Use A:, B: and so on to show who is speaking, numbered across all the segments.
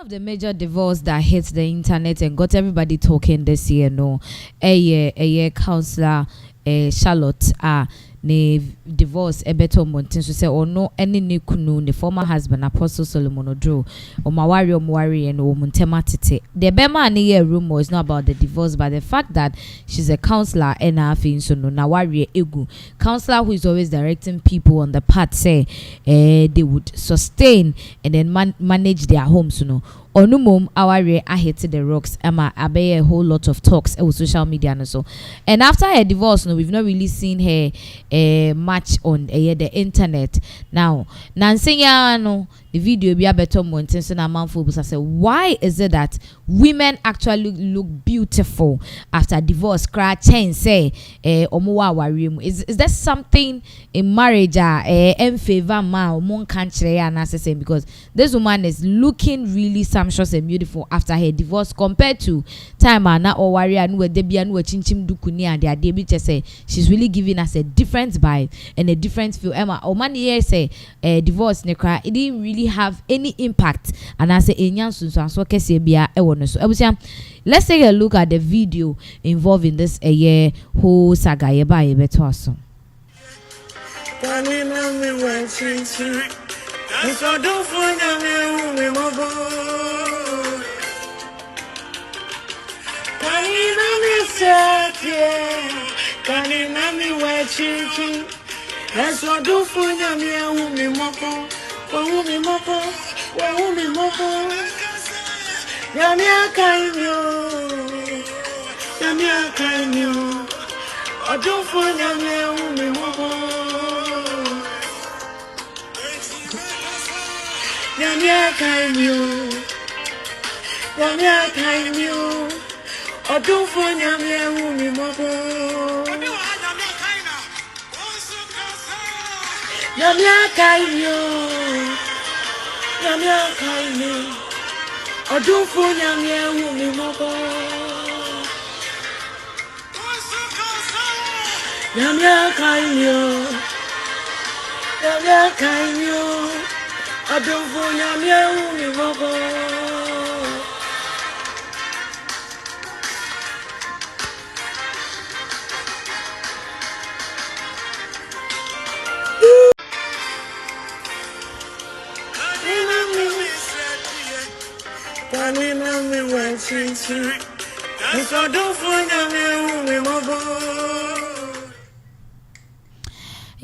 A: of the major divorce that hit the internet and got everybody talking this year, counselor Charlotte ne divorce ebeto montin so say ono ene ne kunu ne former husband Apostle Solomon Oduro o mawari and o muntema tete. The bema ne ye rumor is not about the divorce but the fact that she's a counselor and afin so no na wari egu counselor who is always directing people on the path say they would sustain and then manage their homes, Onumum aware I hit the rocks Emma abe a whole lot of talks on social media and so. And after her divorce, we've not really seen her much on the internet. Now, Nansenya the video be better montense na manful but I say why is it that women actually look beautiful after divorce? Cry chain say omuwa warimu. Is there something in marriage in favor man mon country and assassin because this woman is looking really sumptuous and beautiful after her divorce compared to time na or warrior and we debia no chinchim dukuni and their debut say she's really giving us a different vibe and a different feel. Emma o man here say divorce ne cry it didn't really have any impact and I say so kese bia e so let's take a look at the video involving this whole saga beto aso.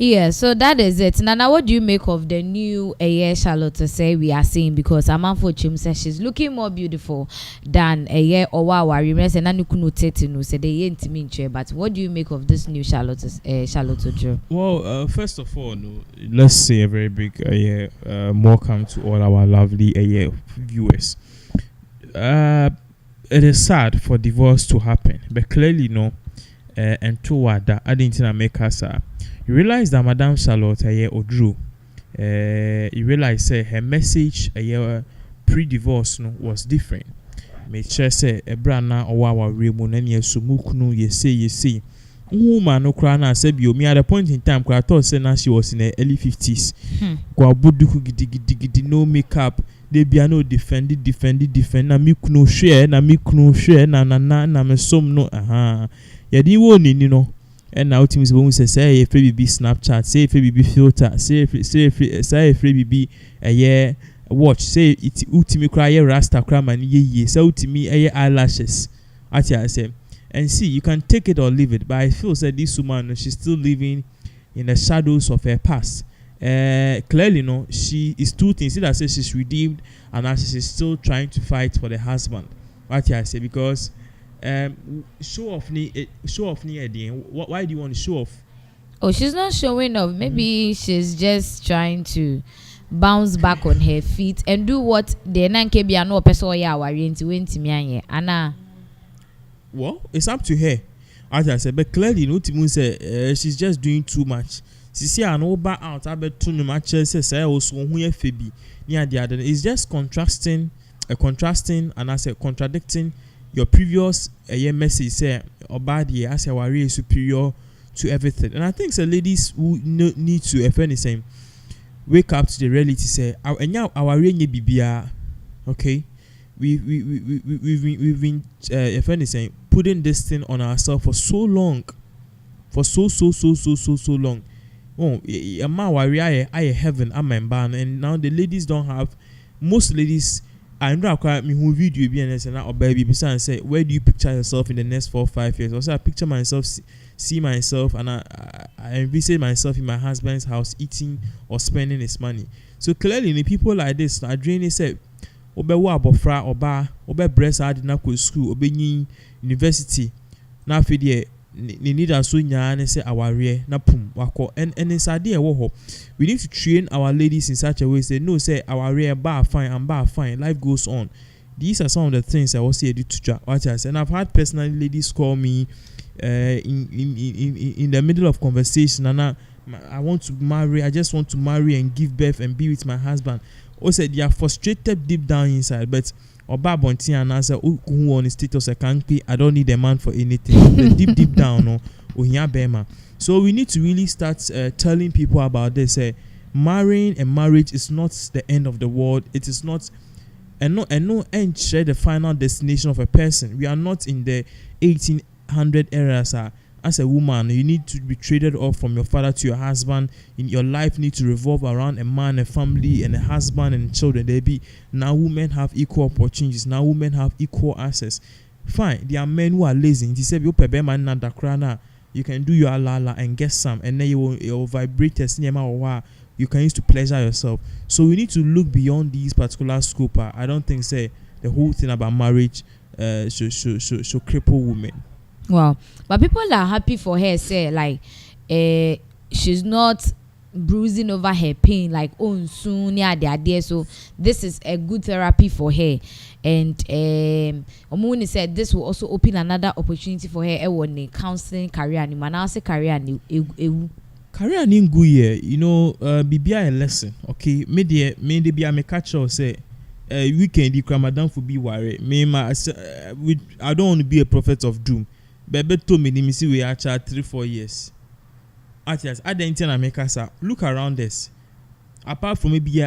A: Yeah, so that is it. Nana, what do you make of the new Charlotte to say we are seeing? Because Amanfo Chim says she's looking more beautiful than Owawa. Remember, Nanu Kunu Tetinu said they ain't mean chair. But what do you make of this new Charlotte Oduro?
B: Well, first of all, let's say a very big welcome to all our lovely viewers. It is sad for divorce to happen, but clearly and toward that, I didn't make us. You realize that Madame Charlotte Oduro, you realize her message pre-divorce was different. Me say a brana or our remuneni sumukunu ye say woman no cry na say me at a point in time I thought say now she was in her early 50s. Kwa buduku gidi no makeup they be no defend na mi kuno share na me som no yedi woni and now teams won't say if baby Snapchat, say if baby filter, say if baby watch, say it ultimate cry rasta cram and ye so ultimate eyelashes at say and see you can take it or leave it, but I feel that this woman she's still living in the shadows of her past. Clearly she is two things. See that says she's redeemed and now she's still trying to fight for the husband. What I say because show off near the end. Why do you want to show off?
A: Oh, she's not showing off. Maybe she's just trying to bounce back on her feet and do what the nanke be no person ya worry into me Anna.
B: Well, it's up to her. As I said, but clearly Timu say she's just doing too much. She see an over out I bet too much say also who Phoebe near the other. It's just contrasting and I say contradicting your previous message say Obadi as a warrior is superior to everything. And I think the ladies who need to if anything wake up to the reality say our bibia okay we've been a friend is saying putting this thing on ourselves for so long, for so long. Oh, a man worry I heaven I'm a ban, and now the ladies don't have, most ladies. I know I me who video be and say now baby and say where do you picture yourself in the next 4 or 5 years? Also I picture myself, see myself, and I envisage myself in my husband's house eating or spending his money. So clearly the people like this I dream they say obe wa abofra oba obe breast hard na go school obe ni university na fe de ni need aso nya na say aware na pum wako and inside there wo. We need to train our ladies in such a way say no say aware bar fine and bar fine, life goes on. These are some of the things I will say to watch us. And I've had personally ladies call me in the middle of conversation and I want to marry, I just want to marry and give birth and be with my husband. Or said they are frustrated deep down inside, but Oba Bonti and answer who on the status I can't pay, I don't need a man for anything. The deep down no bema. So we need to really start telling people about this. Marrying and marriage is not the end of the world. It is not and no end share the final destination of a person. We are not in the 1800 era. As a woman, you need to be traded off from your father to your husband. In your life need to revolve around a man, a family, and a husband and children. Now women have equal opportunities. Now women have equal access. Fine, there are men who are lazy. You can do your alala and get some, and then you will vibrate as you can use to pleasure yourself. So we need to look beyond these particular scope. I don't think say the whole thing about marriage should cripple women.
A: Wow, but people are happy for her. Say like, she's not bruising over her pain like soon yeah they are there. So this is a good therapy for her. And Omuni said this will also open another opportunity for her. Counseling career, ni manase career ni
B: career ni nguye. You know, bibia a lesson. Okay, me de be a catch or say. Weekend the Ramadan for be worried. I don't want to be a prophet of doom. Bebe told me see we are 3-4 years. Atias, I didn't tell America, sir. Look around us. Apart from maybe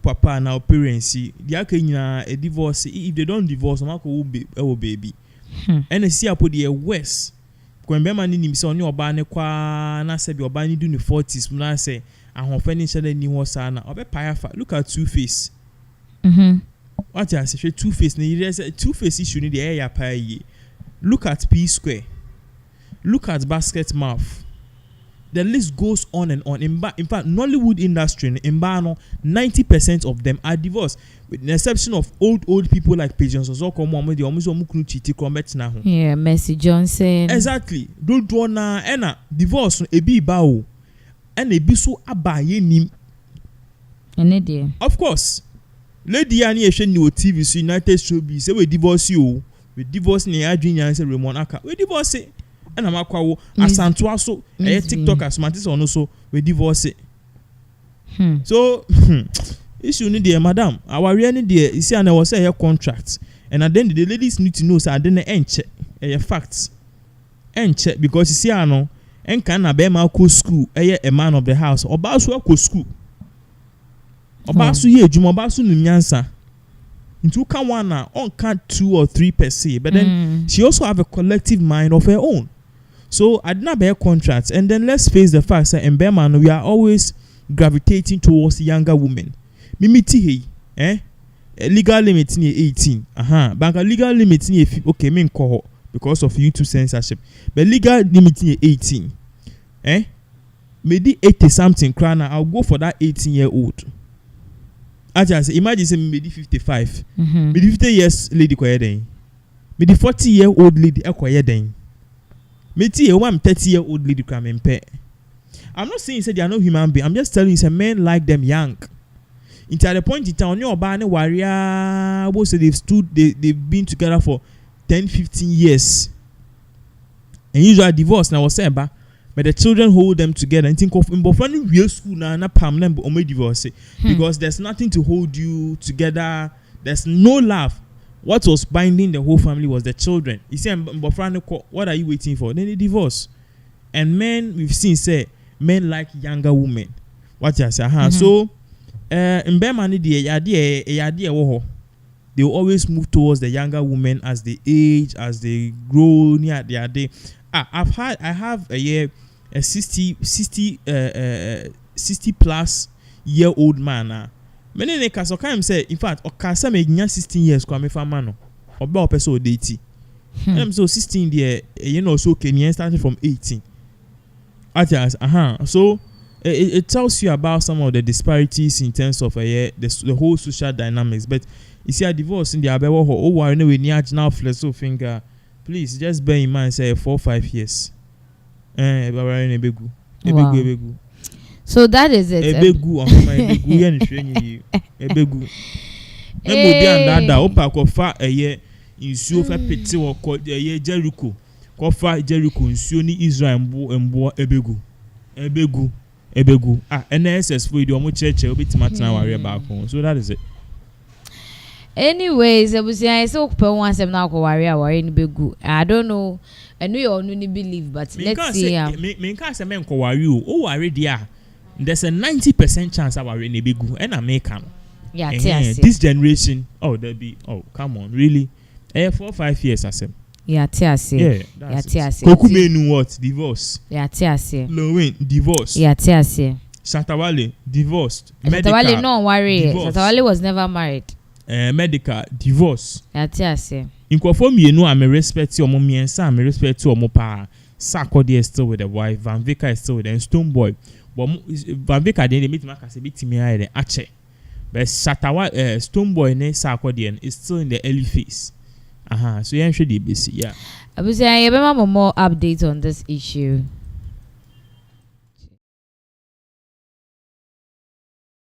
B: papa and our parents, they can a divorce. If they don't divorce, I'm going baby. And I see I put the West. When Bema ni so ni oba ne kwa na se bi oba ni do ni 40s na say ahofani shede ni ho sa na obe paafa. Look at Two-Face. What I say Two-Face na Two-Face issue ni the area paa. Look at P-Square. Look at Basket Mouth. The list goes on and on. In fact, Nollywood industry in Bano, 90% of them are divorced, with the exception of old people like Pigeons.
A: Yeah, Mercy Johnson.
B: Exactly. Don't draw na ena divorce ebi bao, and ebi so abaye nim. Of course, lady ani eshe ni o TV so United Showbiz say we divorce you. We divorce ni adwin say Raymond Aka. We divorce it. And I'm akwawo asantua so TikTok asmantis ono so we divorce it. So issue ni there madam our real ni there you see and I was say contract and then the ladies need to know say then enche facts enche because you see ano en kan na be ma ko school a man of the house oba so ko school oba so ye adwuma oba so nunyansa into can one on count 2 or 3 per se, but then she also have a collective mind of her own. So I did not bear contracts, and then let's face the fact that in Berman we are always gravitating towards younger women. Mimiti legal limit in 18. Bank legal limit in okay, main cohort because of YouTube censorship. But legal limit in 18. Maybe 80 something crown. I'll go for that 18-year-old. Actually, imagine say maybe 55. Maybe 50 years lady quiet then. Maybe 40-year-old lady quiet then. Maybe a 30-year-old lady come and pay. I'm not saying say they are no human being. I'm just telling you, say men like them young. Until the point in time, your band warrior, say they've been together for 10-15 years. And usually divorce now was said, but the children hold them together and think of in real school na permanent or divorce because there's nothing to hold you together. There's no love. What was binding the whole family was the children. You see, what are you waiting for? Then they divorce. And men, we've seen say men like younger women. What you say? So, in Berman, the idea woho. they will always move towards the younger women as they age, as they grow near their day. I have a year a 60 plus year old man. Many niggas so can say, in fact, okasa me 16 years kwa me fa mano. Oba opeso date. I'm so 16 there, so Kenyan started from 18. So it tells you about some of the disparities in terms of the whole social dynamics. But you see a divorce in the abewo we now flex finger. Please just bear in mind say 4 or 5 years.
A: Wow. So that is it.
B: Ebegu nsuo fa pete wo ko Jericho kofa Jericho nsuo ni Israel mbo ebegu NSS for the omo church obitima tena ware back home. So that is it.
A: Anyways, ebusia say okpe one sem na ware ni begu. I don't know. I know you only believe, but let's see.
B: Me can say men ko ware o ware dia. There's a 90% chance I ware ni begu and I make am.
A: Yeah,
B: this generation, come on, really? 4 or 5 years asem.
A: Yeah, that's it.
B: Kokumenu what? Divorce.
A: Yeah, tiase.
B: Lowen, divorce.
A: Yeah, tiase.
B: Shatawale, divorced.
A: Shatawale, no worry. Shatawale was never married.
B: Medical, divorce.
A: Yeah, tiase.
B: Inkofo mienu ame respect your mommy and Sam, respect your mopa. Sarkodie is still with the wife. Van Vicker is still with the Stone Boy. But Van Vicker they meet Marcus a bit to me ache. But Shatawa Stone Boy ne Sarkodie is still in the early phase. So you should be busy, yeah.
A: I was saying, more updates on this issue.